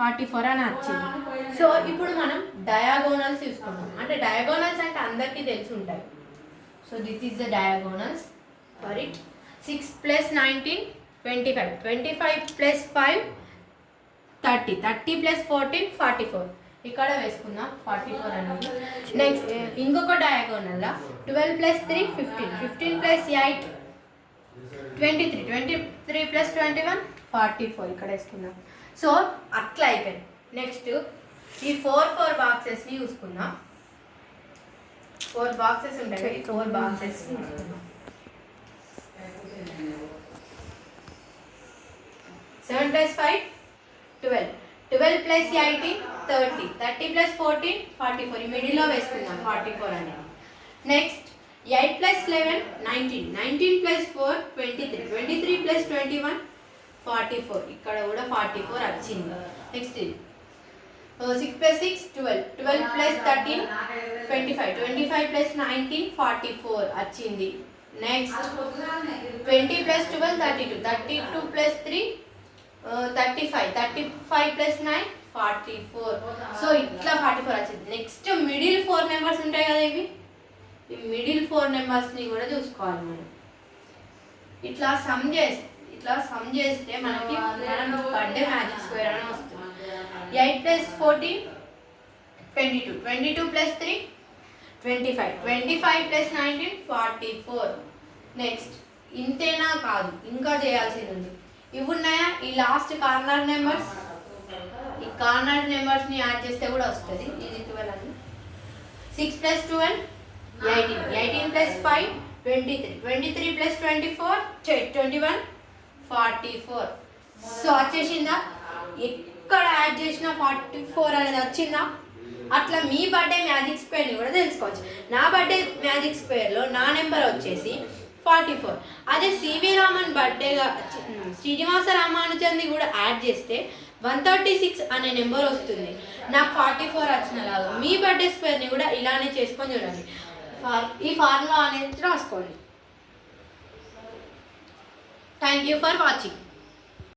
44 అని వచ్చింది. సో ఇప్పుడు మనం డయాగోనల్స్ తీసుకున్నాం. అంటే డయాగోనల్స్ అంటే అందరికీ తెలిసి ఉంటాయి. So this is the diagonals for it. 6 + 19 25, 25 + 5 30, 30 + 14 44. ఇక్కడ వేసుకుందాం 44 అనేది. నెక్స్ట్ ఇంకొక డయాగోనల్ 12 + 3 15, 15 + 8 23, 23 + 21 44. ఇక్కడ వేసుకుందాం. సో అట్లా అయిపోయింది. నెక్స్ట్ ఈ 4 బాక్సెస్ని చూసుకుందాం. 4 బాక్సెస్ ఉంటాయి. 4 బాక్సెస్ని చూసుకుందాం. 7 + 5 12, 12 + 18 30, 30 + 14 44. ఈ మిడిల్లో వేసుకుందాం 44 అనేది. నెక్స్ట్ 8 + 11 19, 19 + 4 23, 23 + 21 44. ఇక్కడ కూడా 44 వచ్చింది. నెక్స్ట్ 6 + 6 12, 12 + 13 25, 25 + 19 44 వచ్చింది. నెక్స్ట్ 20 + 12 32, 32 + 3 35, 35 + 9 44. సో ఇట్లా 44 వచ్చింది. నెక్స్ట్ మిడిల్ 4 నెంబర్స్ ఉంటాయి కదా, ఈ మిడిల్ 4 నెంబర్స్ని కూడా చూసుకోవాలి మనం. ఇట్లా సమ్ చేస్తే మనకి బర్త్డే మ్యాజిక్ స్క్వేర్ అని వస్తుంది. 8 + 14 22, 22 + 3 25, 25 + 19 44. నెక్స్ట్ ఇంతేనా కాదు, ఇంకా చేయాల్సింది ఉంది. ఇవి ఉన్నాయా ఈ లాస్ట్ కార్నర్ నెంబర్స్, ఈ కార్నర్ నెంబర్స్ని యాడ్ చేస్తే కూడా వస్తుంది. ఇది 12 అని. 6 + 12 18, 18 + 5 23, 23 + 24 21 44. సో వచ్చేసిందా? ఎక్కడ యాడ్ చేసినా 44 అనేది వచ్చిందా? అట్లా మీ బర్త్డే మ్యాజిక్ స్క్వేర్ని కూడా తెలుసుకోవచ్చు. నా బర్త్డే మ్యాజిక్ స్క్వేర్లో నా నెంబర్ వచ్చేసి 44. అదే సివి రామన్ బర్త్డేగా శ్రీనివాస రామానుజన్ది కూడా యాడ్ చేస్తే 136 అనే నెంబర్ వస్తుంది. నాకు 44 వచ్చినలాగా మీ బర్త్డే స్క్వేర్ని కూడా ఇలానే చేసుకొని చూడండి. ఈ ఫార్ములా అనేది రాసుకోండి. Thank you for watching.